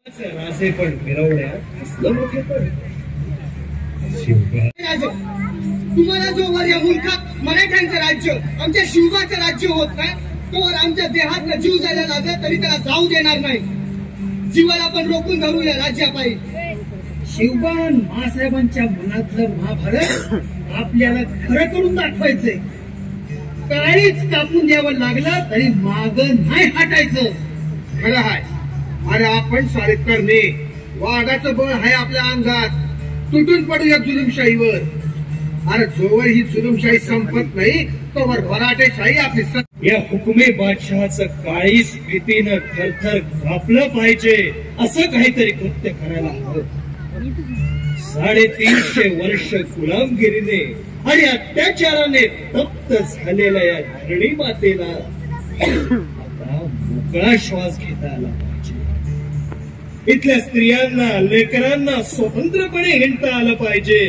राजे पण मिरवण्यात असलं मोठे पण तुम्हाला जोवर या मुलखात मराठ्यांचं राज्य आमच्या शिवबाचं राज्य होत नाही तोवर आमच्या देहातला जीव जायला लागत तरी त्याला जाऊ देणार नाही. जीवाला आपण रोखून धरू या राज्यापायी. शिवबान महासाहेबांच्या मनातलं महाभारत आपल्याला खरं करून दाखवायचंय. काळीच कापून द्यावं लागलं तरी माग नाही हटायचं. खरं आहे. अरे आपण स्वारीत करणे वाघाचं बळ आहे आपल्या अंगात. तुटून पडूया जुलुमशाहीवर. अरे जोवर ही जुलुमशाही संपत नाही तोवर मराठेशाही आपली या हुकुमी बादशहाचं काळीच भीतीनं थरथर कापलं पाहिजे असं काहीतरी कृत्य करायला हवं. 350 वर्ष गुलामगिरीने आणि अत्याचाराने तप्त झालेल्या या धरणी मातेला आता मोकळा श्वास घेता आला पाहिजे. इथल्या स्त्रियांना लेकरांना स्वतंत्रपणे हिंडता आलं पाहिजे.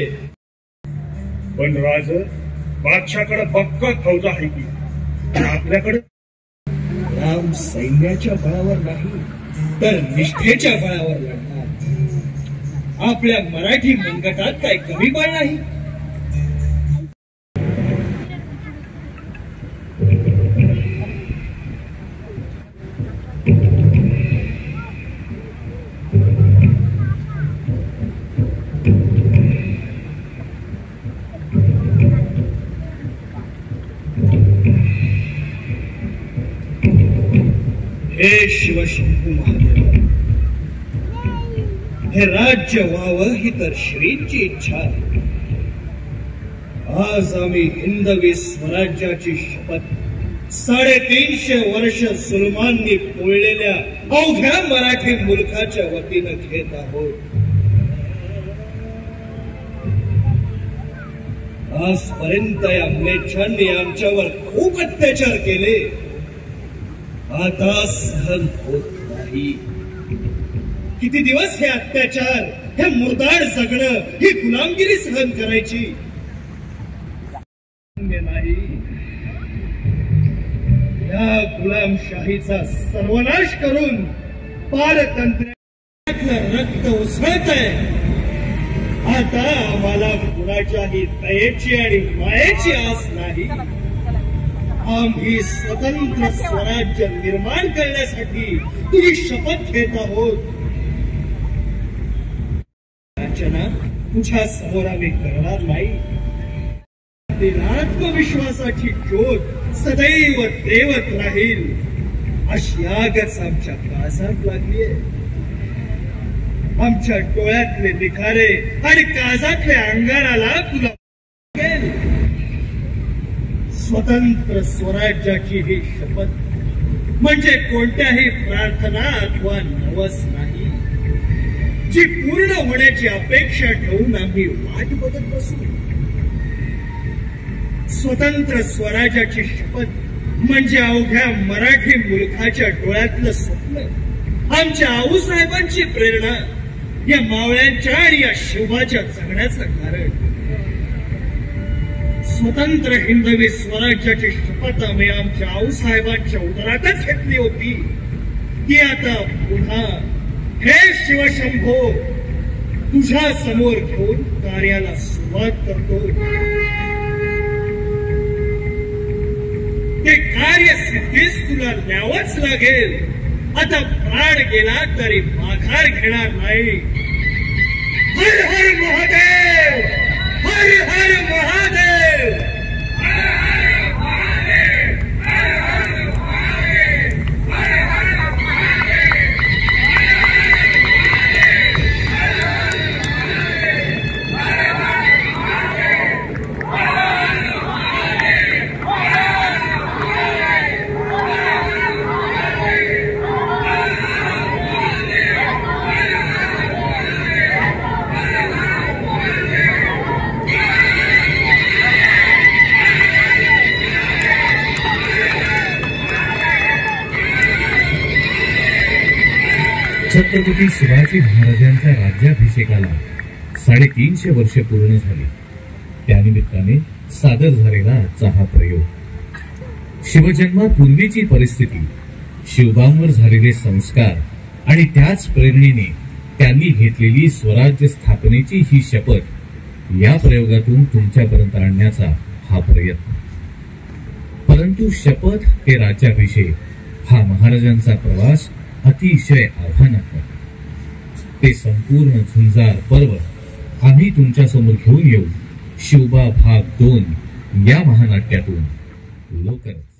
पण राज बादशाकडे पक्का फौजा आहे की आपल्याकडे राम सैन्याच्या बळावर नाही तर निष्ठेच्या बळावर लढणार. आपल्या मराठी मनगटात काही कमी बळ नाही. हे शिवशंभू महादेव, हे राज्य व्हावं ही तर श्रींची इच्छा आहे. आज आम्ही हिंदवी स्वराज्याची शपथ 350 वर्ष सुलमांनी पोळलेल्या अवघ्या मराठी मुलखाच्या वतीनं घेत आहोत. आजपर्यंत या म्लेच्छांनी आमच्यावर खूप अत्याचार केले. आता सहन होत नाही. किती दिवस हे अत्याचार, हे मुरदाड जगणं, ही गुलामगिरी सहन करायची नाही. या गुलामशाहीचा सर्वनाश करून पारतंत्र्यातलं रक्त उसळतंय. आता आम्हाला कुणाच्याही दयेची आणि मायेची आस नाही. आम्ही स्वतंत्र स्वराज्य निर्माण करण्यासाठी तुझी शपथ घेत आहोत. रचना तुझ्या समोर आम्ही करणार नाही. आत्मविश्वासाची ज्योत सदैव देवत राहील अशी आगच आमच्या काळजात लागलीये. आमच्या डोळ्यातले निखारे आणि काळजातल्या अंगाराला तुला स्वतंत्र स्वराज्याची ही शपथ म्हणजे कोणत्याही प्रार्थना अथवा नवस नाही, जी पूर्ण होण्याची अपेक्षा ठेवून आम्ही वाट बघत बसू. स्वतंत्र स्वराज्याची शपथ म्हणजे अवघ्या मराठी मुलखाच्या डोळ्यातलं स्वप्न, आमच्या आऊसाहेबांची प्रेरणा, या मावळ्यांच्या आणि या शिवाच्या जगण्याचं कारण. स्वतंत्र हिंदवी स्वराज्याची शपथ आम्ही आमच्या आऊसाहेबांच्या उदरातच घेतली होती. ती आता पुन्हा हे शिवशंभो तुझ्या समोर घेऊन कार्याला सुरुवात करतो. ते कार्य सिद्धीस तुला न्यावंच लागेल. आता प्राण गेला तरी माघार घेणार नाही. हर हर महादेव, हर हर महादेव. छत्रपती शिवाजी महाराजांच्या राज्याभिषेकाला 350 वर्षे पूर्ण झाली. त्यानिमित्ताने सादर झालेला आजचा हा प्रयोग. शिवजन्मापूर्वीची परिस्थिती, शिवबांवर झालेले संस्कार आणि त्याच प्रेरणेने त्यांनी घेतलेली स्वराज्य स्थापनेची ही शपथ या प्रयोगातून तुमच्यापर्यंत आणण्याचा हा प्रयत्न. परंतु शपथ ते राज्याभिषेक हा महाराजांचा प्रवास अतिशय आव्हानात्मक. ते संपूर्ण झुंजार पर्व आम्ही तुमच्या समोर घेऊन येऊ. शिवबा भाग 2 या महानाट्यातून लवकरच.